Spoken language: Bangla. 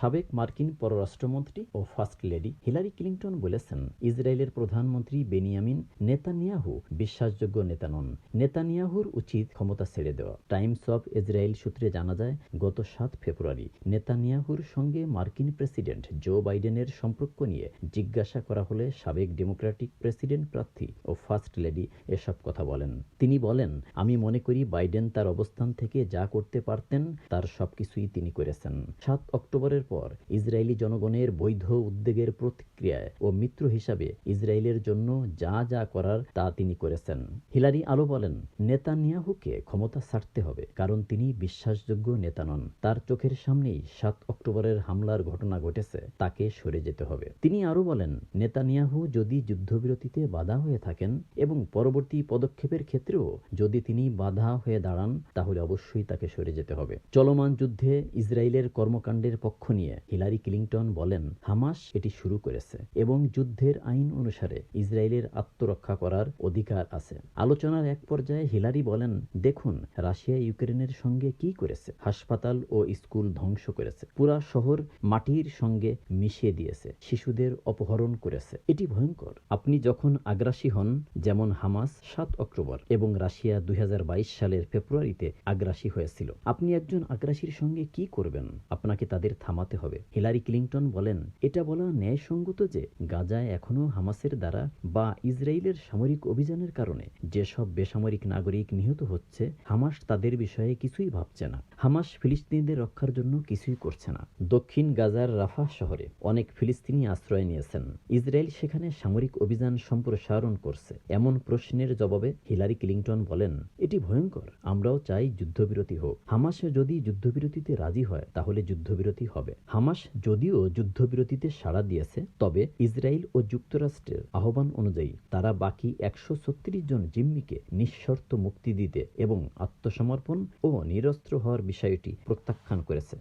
সাবেক মার্কিন পররাষ্ট্রমন্ত্রী ও ফার্স্ট লেডি হিলারি ক্লিনটন বলেছেন, ইসরায়েলের প্রধানমন্ত্রী বেনিয়ামিন নেতানিয়াহু বিশ্বাসযোগ্য নেতা নন। নেতানিয়াহুর উচিত ক্ষমতা ছেড়ে দেওয়া। টাইমস অব ইসরায়েল সূত্রে জানা যায়, গত 7 ফেব্রুয়ারি নেতানিয়াহুর সঙ্গে মার্কিন প্রেসিডেন্ট জো বাইডেনের সম্পর্ক নিয়ে জিজ্ঞাসা করা হলে সাবেক ডেমোক্রেটিক প্রেসিডেন্ট প্রার্থী ও ফার্স্ট লেডি এসব কথা বলেন। তিনি বলেন, আমি মনে করি বাইডেন তার অবস্থান থেকে যা করতে পারতেন তার সবকিছুই তিনি করেছেন। 7 অক্টোবরের পর ইসরায়েলি জনগণের বৈধ উদ্বেগের প্রতিক্রিয়ায় ও মিত্র হিসাবে ইসরায়েলের জন্য যা যা করার তা তিনি করেছেন। হিলারি আলো বলেন, নেতানিয়াহুকে ক্ষমতা ছাড়তে হবে, কারণ তিনি বিশ্বাসযোগ্য নেতা নন। তার চোখের সামনেই 7 অক্টোবরের হামলার ঘটনা ঘটেছে, তাকে সরে যেতে হবে। তিনি আরো বলেন, নেতানিয়াহু যদি যুদ্ধবিরতিতে বাধা হয়ে থাকেন এবং পরবর্তী পদক্ষেপের ক্ষেত্রেও যদি তিনি বাধা হয়ে দাঁড়ান, তাহলে অবশ্যই তাকে সরে যেতে হবে। চলমান যুদ্ধে ইসরায়েলের কর্মকাণ্ডের পক্ষ নিয়ে হিলারি ক্লিনটন বলেন, হামাস এটি শুরু করেছে এবং যুদ্ধের আইন অনুসারে ইসরায়েলের আত্মরক্ষা করার অধিকার আছে। আলোচনার এক পর্যায়ে হিলারি বলেন, দেখুন রাশিয়া ইউক্রেনের সঙ্গে কি করেছে। হাসপাতাল ও স্কুল ধ্বংস করেছে, পুরা শহর মাটির সঙ্গে মিশিয়ে দিয়েছে, শিশুদের অপহরণ করেছে। এটি ভয়ঙ্কর। আপনি যখন আগ্রাসী হন, যেমন হামাস 7 অক্টোবর এবং রাশিয়া 2022 সালের ফেব্রুয়ারিতে আগ্রাসী হয়েছিল, আপনি একজন আগ্রাসীর সঙ্গে কি করবেন? আপনাকে তাদের থামাতে হবে। হিলারি ক্লিনটন বলেন, এটা বলা ন্যায়সঙ্গত যে গাজায় এখনো হামাসের দ্বারা বা ইসরায়েলের সামরিক অভিযানের কারণে যেসব বেসামরিক নাগরিক নিহত হচ্ছে, হামাস তাদের বিষয়ে কিছুই ভাবছে না। হামাস ফিলিস্তিনিদের রক্ষার জন্য কিছুই করছে না। দক্ষিণ গাজার রাফা শহরে অনেক ফিলিস্তিনি আশ্রয় নিয়েছেন। ইসরায়েল সেখানে সামরিক অভিযান সম্প্রসারণ করছে। এমন প্রশ্নের জবাবে হিলারি ক্লিনটন বলেন, এটি ভয়ঙ্কর। আমরাও চাই যুদ্ধবিরতি হোক। হামাস যদি যুদ্ধবিরতিতে রাজি হয়, তাহলে যুদ্ধবিরতি হবে। হামাস যদিও যুদ্ধবিরতিতে সাড়া দিয়েছে, তবে ইসরায়েল ও যুক্তরাষ্ট্রের আহ্বান অনুযায়ী তারা বাকি 136 জন জিম্মিকে নিঃশর্ত মুক্তি দিতে এবং আত্মসমর্পণ ও নিরস্ত্র হওয়ার বিষয়টি প্রত্যাখ্যান করেছে।